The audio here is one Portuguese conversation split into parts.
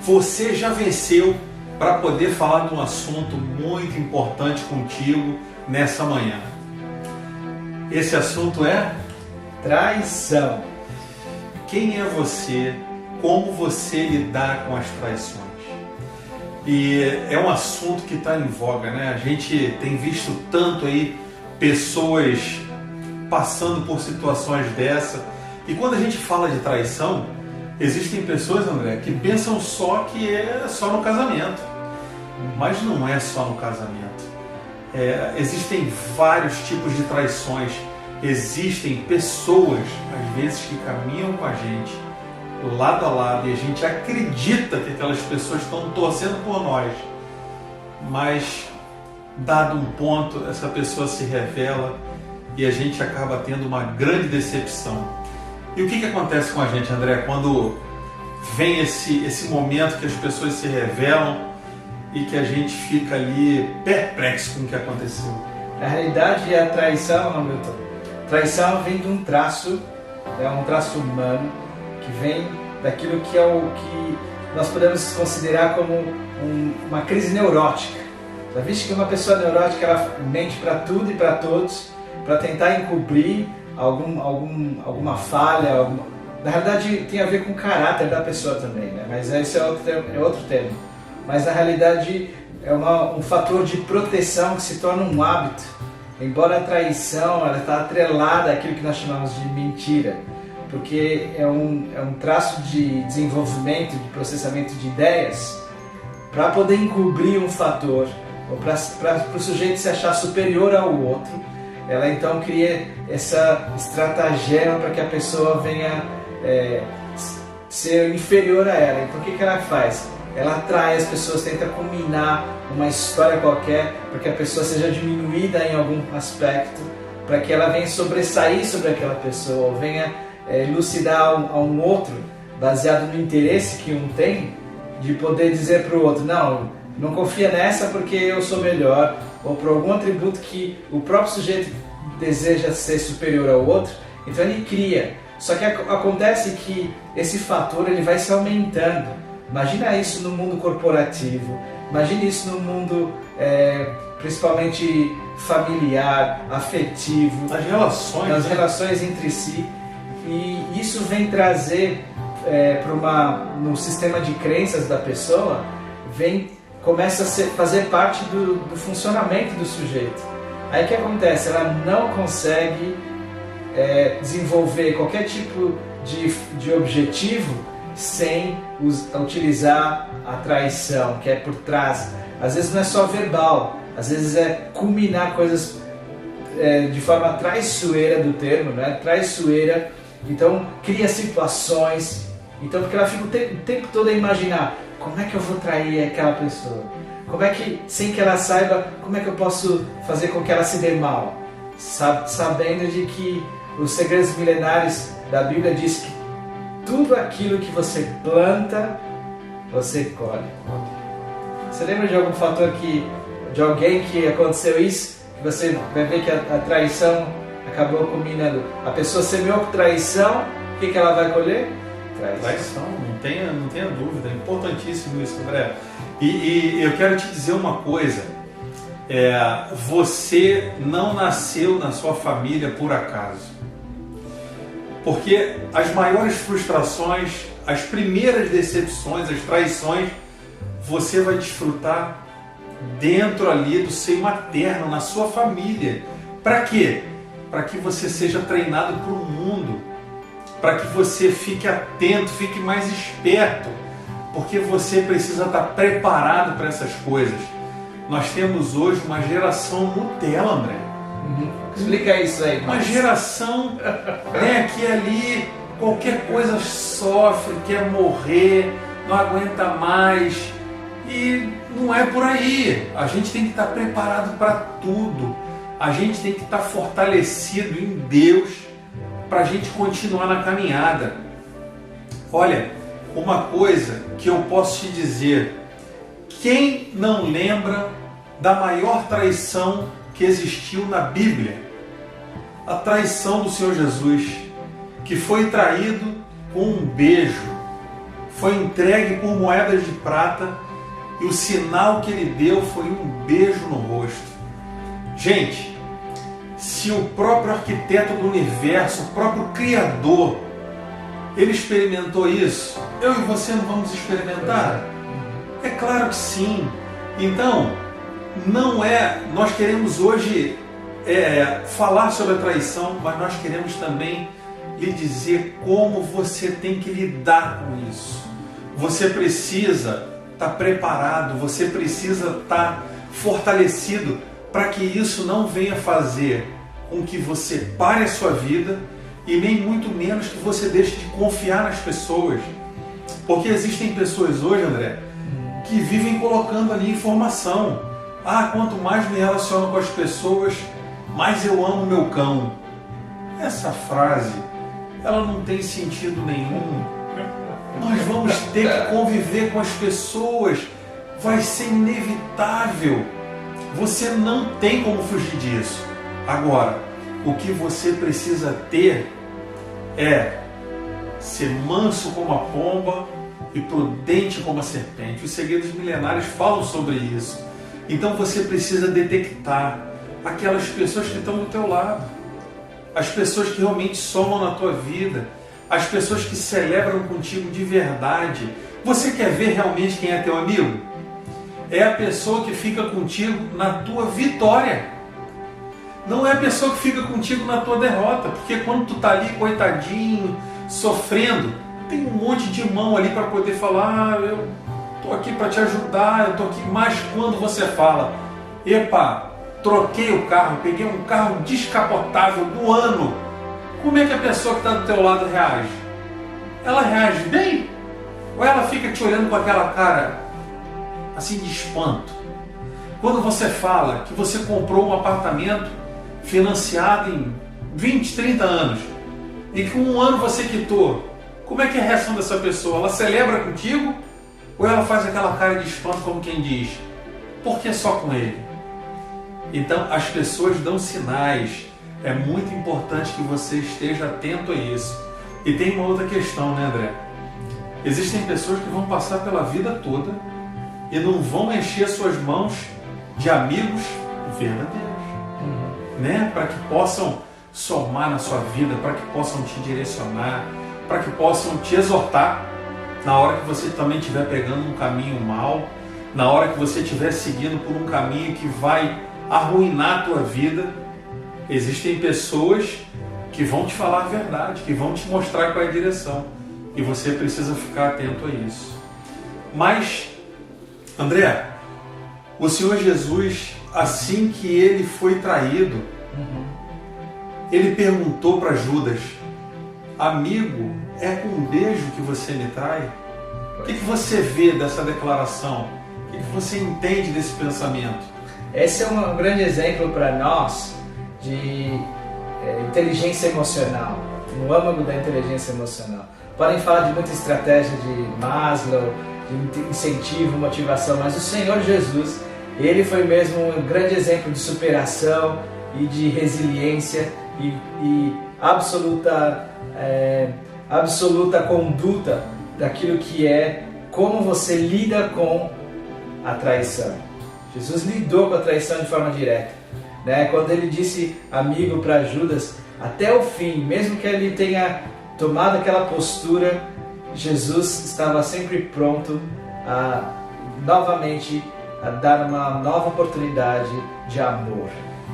você já venceu para poder falar de um assunto muito importante contigo nessa manhã. Esse assunto é traição. Quem é você? Como você lidar com as traições? E é um assunto que está em voga, né? A gente tem visto tanto aí pessoas passando por situações dessa. E quando a gente fala de traição, existem pessoas, André, que pensam só que é só no casamento. Mas não é só no casamento. Existem vários tipos de traições. Existem pessoas, às vezes, que caminham com a gente lado a lado e a gente acredita que aquelas pessoas estão torcendo por nós, mas dado um ponto, essa pessoa se revela e a gente acaba tendo uma grande decepção. E o que acontece com a gente, André, quando vem esse momento que as pessoas se revelam e que a gente fica ali perplexo com o que aconteceu? Na realidade, a traição, Hamilton, traição vem de um traço humano, que vem daquilo que é o que nós podemos considerar como uma crise neurótica. Já viste que uma pessoa neurótica, ela mente para tudo e para todos, para tentar encobrir alguma falha. Na realidade, tem a ver com o caráter da pessoa também, né? Mas esse é outro tema. Mas na realidade é um fator de proteção que se torna um hábito. Embora a traição está atrelada àquilo que nós chamamos de mentira, porque é um traço de desenvolvimento, de processamento de ideias, para poder encobrir um fator, ou para o sujeito se achar superior ao outro. Ela então cria essa estratagema para que a pessoa venha ser inferior a ela. Então o que ela faz? Ela atrai as pessoas, tenta combinar uma história qualquer para que a pessoa seja diminuída em algum aspecto, para que ela venha sobressair sobre aquela pessoa, ou venha elucidar a um outro, baseado no interesse que um tem, de poder dizer para o outro, não confia nessa porque eu sou melhor, ou por algum atributo que o próprio sujeito deseja ser superior ao outro, então ele cria. Só que acontece que esse fator ele vai se aumentando. Imagina isso no mundo corporativo, imagine isso no mundo principalmente familiar, afetivo, nas relações entre si. E isso vem trazer no sistema de crenças da pessoa, começa a fazer parte do funcionamento do sujeito. Aí o que acontece? Ela não consegue desenvolver qualquer tipo de objetivo sem utilizar a traição, que é por trás. Às vezes não é só verbal, às vezes é culminar coisas de forma traiçoeira do termo, né? Traiçoeira. Então cria situações, porque ela fica o tempo todo a imaginar como é que eu vou trair aquela pessoa, como é que, sem que ela saiba, como é que eu posso fazer com que ela se dê mal, sabendo de que os segredos milenares da Bíblia diz que tudo aquilo que você planta, você colhe. Você lembra de algum fator de alguém que aconteceu isso, que você vai ver que a traição acabou combinando? A pessoa semeou por traição, o que ela vai colher? Traição, não tenha dúvida, é importantíssimo isso, André. E eu quero te dizer uma coisa, você não nasceu na sua família por acaso. Porque as maiores frustrações, as primeiras decepções, as traições, você vai desfrutar dentro ali do seio materno, na sua família. Para quê? Para que você seja treinado para o mundo, para que você fique atento, fique mais esperto, porque você precisa estar preparado para essas coisas. Nós temos hoje uma geração Nutella, André. Explica isso aí. Uma geração que ali qualquer coisa sofre, quer morrer, não aguenta mais. E não é por aí. A gente tem que estar preparado para tudo. A gente tem que estar fortalecido em Deus para a gente continuar na caminhada. Olha, uma coisa que eu posso te dizer: quem não lembra da maior traição que existiu na Bíblia? A traição do Senhor Jesus, que foi traído com um beijo, foi entregue por moedas de prata e o sinal que ele deu foi um beijo no rosto. Gente, se o próprio arquiteto do universo, o próprio Criador, ele experimentou isso, eu e você não vamos experimentar? É claro que sim. Então, nós queremos hoje falar sobre a traição, mas nós queremos também lhe dizer como você tem que lidar com isso. Você precisa estar preparado, você precisa estar fortalecido para que isso não venha fazer com que você pare a sua vida e nem muito menos que você deixe de confiar nas pessoas. Porque existem pessoas hoje, André, que vivem colocando ali informação. Quanto mais me relaciono com as pessoas, mais eu amo meu cão. Essa frase, ela não tem sentido nenhum. Nós vamos ter que conviver com as pessoas. Vai ser inevitável. Você não tem como fugir disso. Agora, o que você precisa ter é ser manso como a pomba e prudente como a serpente. Os segredos milenares falam sobre isso. Então você precisa detectar aquelas pessoas que estão do teu lado, as pessoas que realmente somam na tua vida, as pessoas que celebram contigo de verdade. Você quer ver realmente quem é teu amigo? É a pessoa que fica contigo na tua vitória. Não é a pessoa que fica contigo na tua derrota, porque quando tu tá ali coitadinho, sofrendo, tem um monte de mão ali para poder falar, eu tô aqui para te ajudar, eu tô aqui. Mas quando você fala, epa, troquei o carro, peguei um carro descapotável do ano, como é que a pessoa que está do teu lado reage? Ela reage bem? Ou ela fica te olhando com aquela cara assim de espanto? Quando você fala que você comprou um apartamento financiado em 20, 30 anos e que um ano você quitou, como é que é a reação dessa pessoa? Ela celebra contigo ou ela faz aquela cara de espanto como quem diz, por que só com ele? Então as pessoas dão sinais. É muito importante que você esteja atento a isso. E tem uma outra questão, né, André? Existem pessoas que vão passar pela vida toda e não vão encher suas mãos de amigos verdadeiros, né? Para que possam somar na sua vida, para que possam te direcionar, para que possam te exortar na hora que você também estiver pegando um caminho mal, na hora que você estiver seguindo por um caminho que vai arruinar a tua vida. Existem pessoas que vão te falar a verdade, que vão te mostrar qual é a direção. E você precisa ficar atento a isso. Mas, André, o Senhor Jesus, assim que ele foi traído, ele perguntou para Judas, amigo, é com um beijo que você me trai? O que você vê dessa declaração? O que você entende desse pensamento? Esse é um grande exemplo para nós de inteligência emocional, no âmago da inteligência emocional. Podem falar de muita estratégia de Maslow, de incentivo, motivação, mas o Senhor Jesus, ele foi mesmo um grande exemplo de superação e de resiliência e absoluta conduta daquilo que é como você lida com a traição. Jesus lidou com a traição de forma direta. Quando ele disse amigo para Judas, até o fim, mesmo que ele tenha tomado aquela postura, Jesus estava sempre pronto a novamente a dar uma nova oportunidade de amor.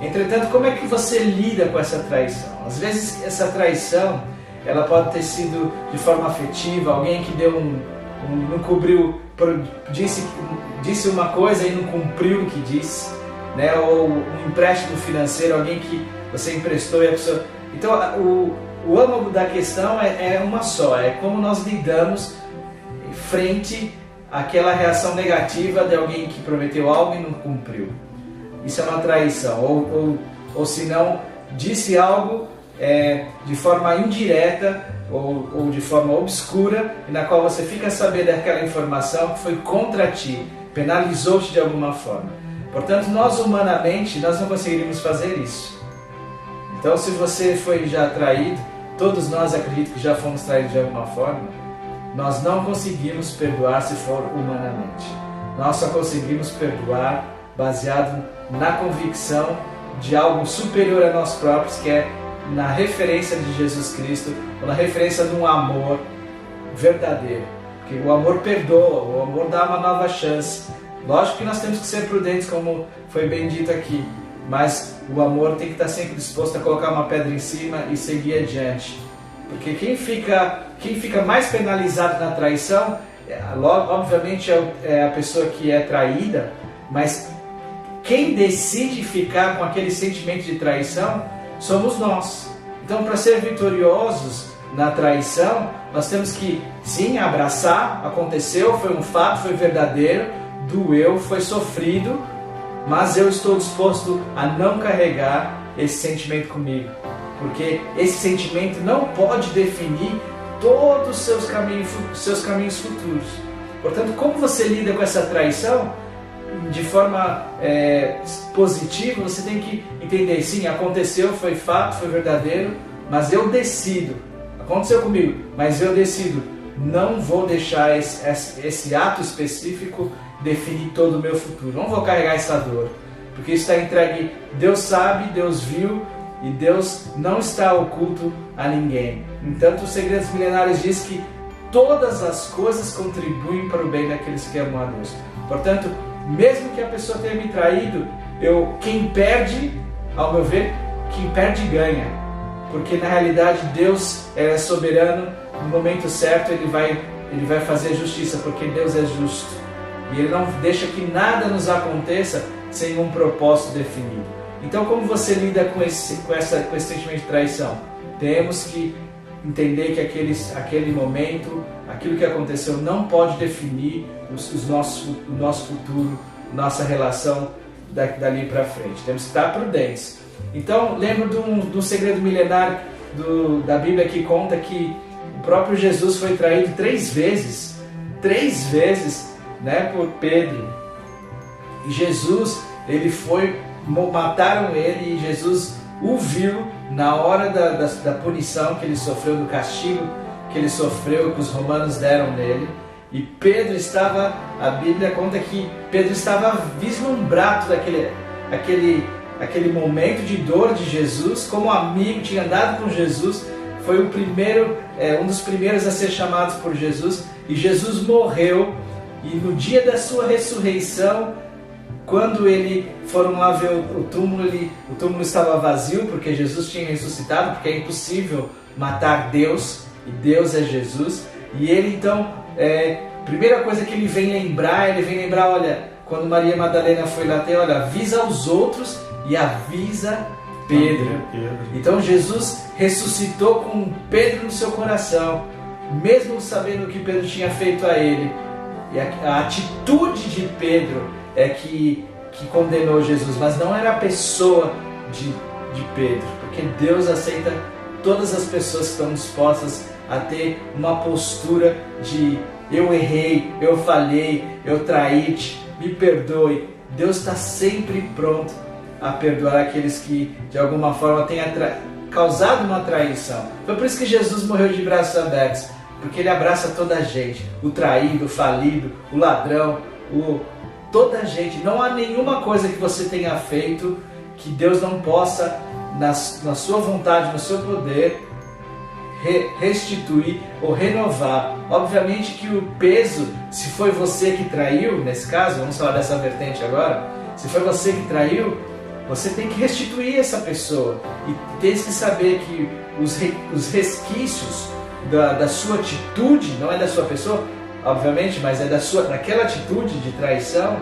Entretanto, como é que você lida com essa traição? Às vezes essa traição ela pode ter sido de forma afetiva, alguém que deu não cobriu, disse uma coisa e não cumpriu o que disse. Ou um empréstimo financeiro, alguém que você emprestou e a pessoa... Então o âmago da questão é uma só, é como nós lidamos frente àquela reação negativa de alguém que prometeu algo e não cumpriu. Isso é uma traição, ou se não, disse algo de forma indireta ou de forma obscura, e na qual você fica sabendo daquela informação que foi contra ti, penalizou-te de alguma forma. Portanto, nós humanamente, nós não conseguiríamos fazer isso. Então, se você foi já traído, todos nós acredito que já fomos traídos de alguma forma, nós não conseguimos perdoar se for humanamente. Nós só conseguimos perdoar baseado na convicção de algo superior a nós próprios, que é na referência de Jesus Cristo, ou na referência de um amor verdadeiro. Porque o amor perdoa, o amor dá uma nova chance. Lógico que nós temos que ser prudentes, como foi bem dito aqui, mas o amor tem que estar sempre disposto a colocar uma pedra em cima e seguir adiante. Porque quem fica mais penalizado na traição, obviamente é a pessoa que é traída, mas quem decide ficar com aquele sentimento de traição somos nós. Então, para ser vitoriosos na traição, nós temos que, sim, abraçar, aconteceu, foi um fato, foi verdadeiro, doeu, foi sofrido, mas eu estou disposto a não carregar esse sentimento comigo, porque esse sentimento não pode definir todos os seus caminhos futuros. Portanto, como você lida com essa traição de forma positiva, você tem que entender, sim, aconteceu, foi fato, foi verdadeiro, mas eu decido, aconteceu comigo, mas eu decido, não vou deixar esse ato específico definir todo o meu futuro, não vou carregar essa dor, porque isso está entregue, Deus sabe, Deus viu, e Deus não está oculto a ninguém. Entanto, os segredos milenares diz que todas as coisas contribuem para o bem daqueles que amam a Deus. Portanto, mesmo que a pessoa tenha me traído, quem perde, ao meu ver, quem perde ganha. Porque na realidade Deus é soberano, no momento certo ele vai fazer justiça, porque Deus é justo. E Ele não deixa que nada nos aconteça sem um propósito definido. Então, como você lida com esse sentimento de traição? Temos que entender que aquele momento, aquilo que aconteceu, não pode definir o nosso futuro, nossa relação dali para frente. Temos que estar prudentes. Então, lembro de um segredo milenar da Bíblia que conta que o próprio Jesus foi traído 3 vezes, né, por Pedro. E Jesus, mataram ele, e Jesus o viu na hora da punição que ele sofreu, do castigo que ele sofreu, que os romanos deram nele. E Pedro estava, a Bíblia conta que Pedro estava vislumbrado daquele momento de dor de Jesus, como amigo, tinha andado com Jesus, foi um dos primeiros a ser chamados por Jesus, e Jesus morreu, e no dia da sua ressurreição, quando foram lá ver o túmulo estava vazio, porque Jesus tinha ressuscitado, porque é impossível matar Deus, e Deus é Jesus. E ele então, primeira coisa que ele vem lembrar, olha, quando Maria Madalena foi lá ter, olha, avisa aos outros e avisa Pedro. Então Jesus ressuscitou com Pedro no seu coração, mesmo sabendo o que Pedro tinha feito a ele. E a atitude de Pedro que condenou Jesus, mas não era a pessoa de Pedro, porque Deus aceita todas as pessoas que estão dispostas a ter uma postura de eu errei, eu falhei, eu traí-te, me perdoe. Deus está sempre pronto a perdoar aqueles que de alguma forma tenham causado uma traição. Foi por isso que Jesus morreu de braços abertos, porque Ele abraça toda a gente, o traído, o falido, o ladrão, toda a gente. Não há nenhuma coisa que você tenha feito que Deus não possa, na sua vontade, no seu poder, restituir ou renovar. Obviamente que o peso, se foi você que traiu, nesse caso, vamos falar dessa vertente agora, se foi você que traiu, você tem que restituir essa pessoa, e tem que saber que os resquícios da sua atitude, não é da sua pessoa, obviamente, mas é daquela atitude de traição,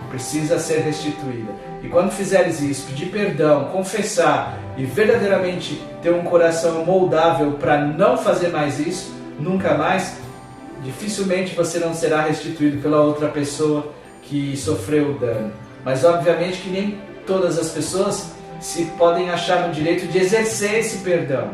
precisa ser restituída. E quando fizeres isso, pedir perdão, confessar e verdadeiramente ter um coração moldável para não fazer mais isso, nunca mais, dificilmente você não será restituído pela outra pessoa que sofreu o dano. Mas obviamente que nem todas as pessoas se podem achar no direito de exercer esse perdão.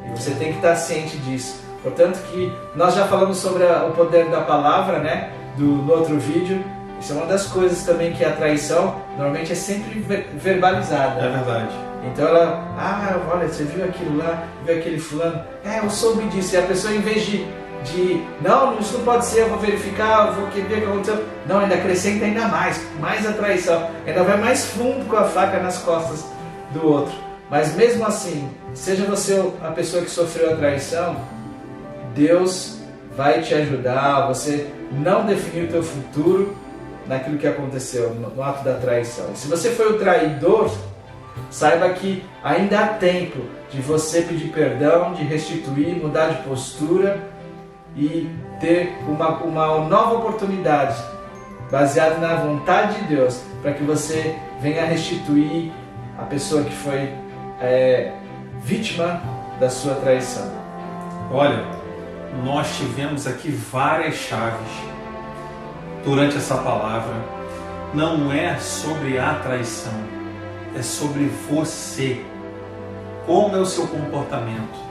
E você tem que estar ciente disso. Portanto que nós já falamos sobre o poder da palavra, né? No outro vídeo. Isso é uma das coisas também, que a traição normalmente é sempre verbalizada. É verdade. Então olha, você viu aquilo lá, viu aquele fulano, eu soube disso. E a pessoa, em vez de de não, isso não pode ser, eu vou verificar, eu vou ver o que aconteceu. Não, ainda acrescenta ainda mais a traição, ainda vai mais fundo com a faca nas costas do outro. Mas mesmo assim, seja você a pessoa que sofreu a traição, Deus vai te ajudar, você não definir o teu futuro naquilo que aconteceu, no ato da traição. E se você foi o traidor, saiba que ainda há tempo de você pedir perdão, de restituir, mudar de postura e ter uma nova oportunidade baseada na vontade de Deus, para que você venha restituir a pessoa que foi vítima da sua traição. Olha, nós tivemos aqui várias chaves durante essa palavra. Não é sobre a traição, é sobre você. Como é o seu comportamento?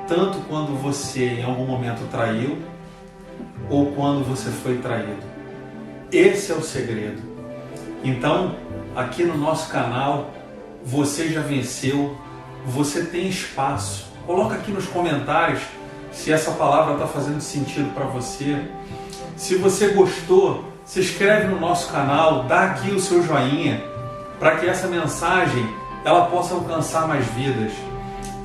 Tanto quando você em algum momento traiu, ou quando você foi traído. Esse é o segredo. Então, aqui no nosso canal, você já venceu, você tem espaço. Coloca aqui nos comentários se essa palavra está fazendo sentido para você. Se você gostou, se inscreve no nosso canal, dá aqui o seu joinha, para que essa mensagem ela possa alcançar mais vidas.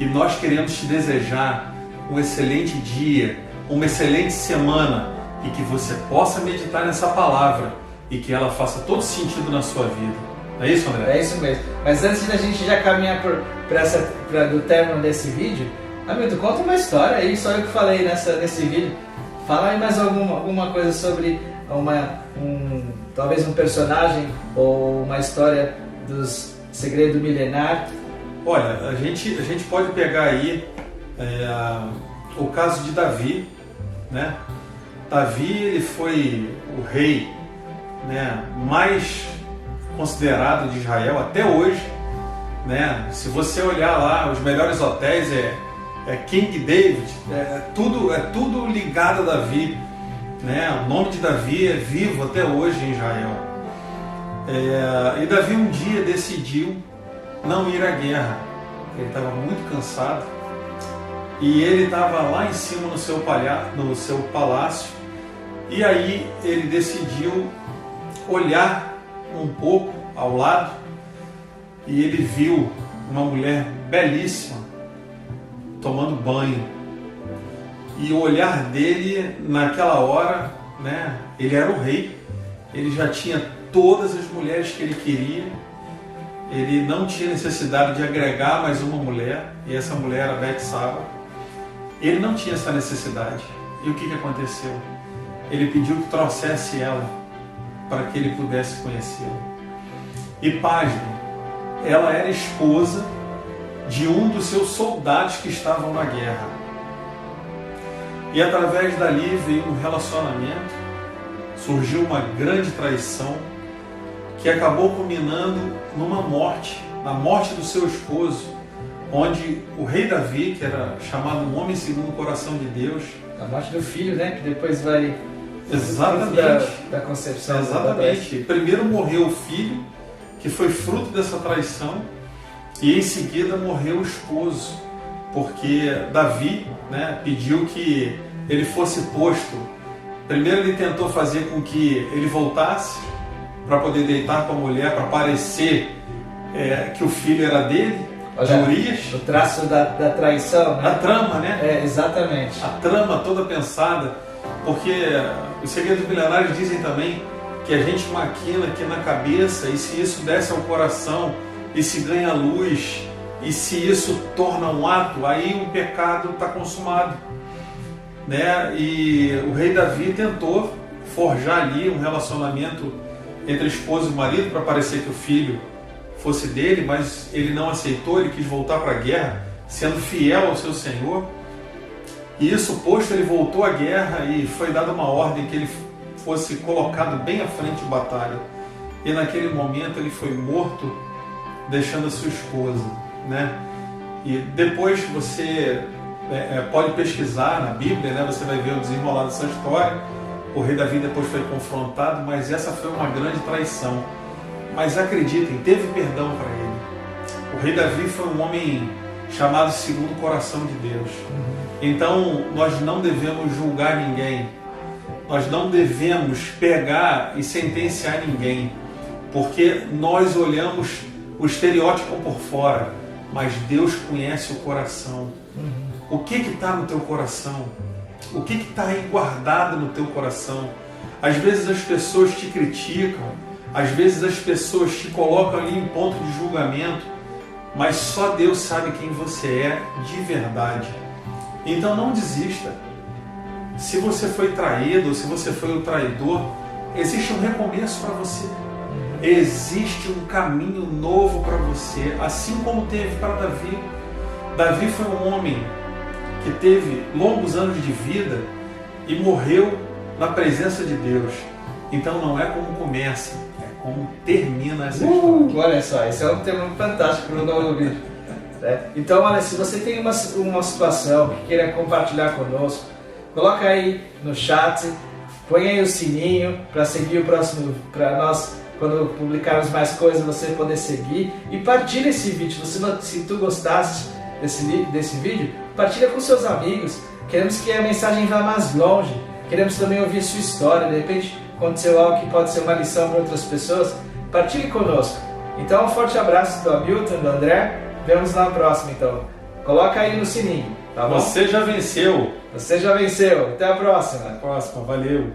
E nós queremos te desejar um excelente dia, uma excelente semana, e que você possa meditar nessa palavra e que ela faça todo sentido na sua vida. Não é isso, André? É isso mesmo. Mas antes da gente já caminhar para do término desse vídeo, Hamilton, conta uma história aí, só eu que falei nesse vídeo. Fala aí mais alguma coisa sobre talvez um personagem ou uma história dos Segredo Milenar. Olha, a gente pode pegar aí o caso de Davi, né? Davi, ele foi o rei, né, mais considerado de Israel até hoje, né? Se você olhar lá, os melhores hotéis é King David, é tudo ligado a Davi, né? O nome de Davi é vivo até hoje em Israel. E Davi um dia decidiu não ir à guerra. Ele estava muito cansado e ele estava lá em cima no seu palácio, e aí ele decidiu olhar um pouco ao lado e ele viu uma mulher belíssima tomando banho. E o olhar dele naquela hora, né, ele era o rei, ele já tinha todas as mulheres que ele queria, ele não tinha necessidade de agregar mais uma mulher, e essa mulher era Betsaba. Ele não tinha essa necessidade. E o que aconteceu? Ele pediu que trouxesse ela para que ele pudesse conhecê-la. E pasme, ela era esposa de um dos seus soldados que estavam na guerra. E através dali veio um relacionamento, surgiu uma grande traição, que acabou culminando numa morte, na morte do seu esposo, onde o rei Davi, que era chamado um homem segundo o coração de Deus, a morte do filho, né, que depois vai... Exatamente. Da concepção. Exatamente. Primeiro morreu o filho, que foi fruto dessa traição, e em seguida morreu o esposo, porque Davi, né, pediu que ele fosse posto. Primeiro ele tentou fazer com que ele voltasse para poder deitar com a mulher, para parecer que o filho era dele. Olha, de Urias. O traço da traição, né? A trama, né? Exatamente. A trama toda pensada, porque os segredos milenares dizem também que a gente maquina aqui na cabeça, e se isso desce ao coração, e se ganha luz, e se isso torna um ato, aí o pecado está consumado, né? E o rei Davi tentou forjar ali um relacionamento entre esposa e marido para parecer que o filho fosse dele, mas ele não aceitou, ele quis voltar para a guerra, sendo fiel ao seu Senhor. E isso posto, ele voltou à guerra e foi dada uma ordem que ele fosse colocado bem à frente de batalha. E naquele momento ele foi morto, deixando a sua esposa, né? E depois você pode pesquisar na Bíblia, né? Você vai ver o desenrolar dessa história. O rei Davi depois foi confrontado, mas essa foi uma grande traição. Mas acreditem, teve perdão para ele. O rei Davi foi um homem chamado segundo o coração de Deus. Então, nós não devemos julgar ninguém, nós não devemos pegar e sentenciar ninguém, porque nós olhamos o estereótipo por fora, mas Deus conhece o coração. O que está no teu coração? O que está aí guardado no teu coração? Às vezes as pessoas te criticam, às vezes as pessoas te colocam ali em ponto de julgamento, mas só Deus sabe quem você é de verdade. Então não desista. Se você foi traído, ou se você foi o traidor, existe um recomeço para você. Existe um caminho novo para você, assim como teve para Davi. Davi foi um homem que teve longos anos de vida e morreu na presença de Deus. Então não é como começa, é como termina essa história. Olha só, esse é um tema fantástico no novo vídeo. Então, olha, se você tem uma situação que queira compartilhar conosco, coloca aí no chat, põe aí o sininho para seguir o próximo, para nós, quando publicarmos mais coisas, você poder seguir, e partilha esse vídeo. Se tu gostaste desse vídeo, partilha com seus amigos. Queremos que a mensagem vá mais longe, queremos também ouvir sua história. De repente aconteceu algo que pode ser uma lição para outras pessoas, partilhe conosco. Então, um forte abraço do Hamilton, do André. Vemos na próxima, então. Coloca aí no sininho, tá bom? Você já venceu. Você já venceu. Até a próxima. Até a próxima. Valeu.